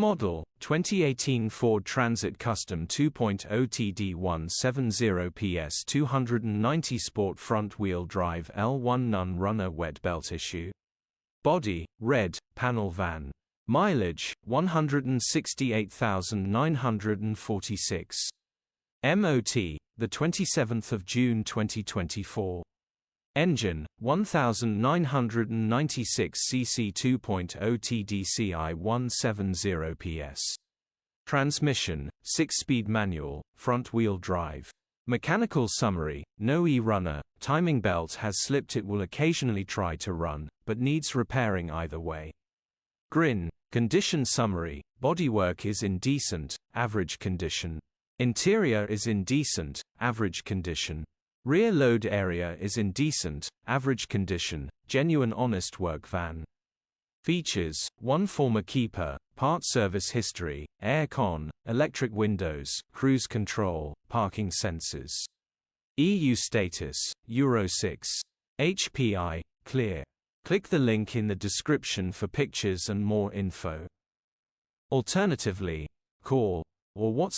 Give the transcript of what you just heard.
Model, 2018 Ford Transit Custom 2.0TD 170PS 290 Sport Front-Wheel Drive L1 Non-Runner Wet Belt Issue. Body, red, panel van. Mileage, 168,946. MOT, the 27th of June 2024. Engine, 1996 cc 2.0 TDCI 170 PS. Transmission, 6-speed manual, front-wheel drive. Mechanical summary, no e-runner, timing belt has slipped, it will occasionally try to run, but needs repairing either way. Grin. Condition summary, bodywork is in decent, average condition. Interior is in decent, average condition. Rear load area is in decent, average condition, genuine honest work van. Features, 1 former keeper, part service history, air con, electric windows, cruise control, parking sensors. EU status, Euro 6. HPI, clear. Click the link in the description for pictures and more info. Alternatively, call or WhatsApp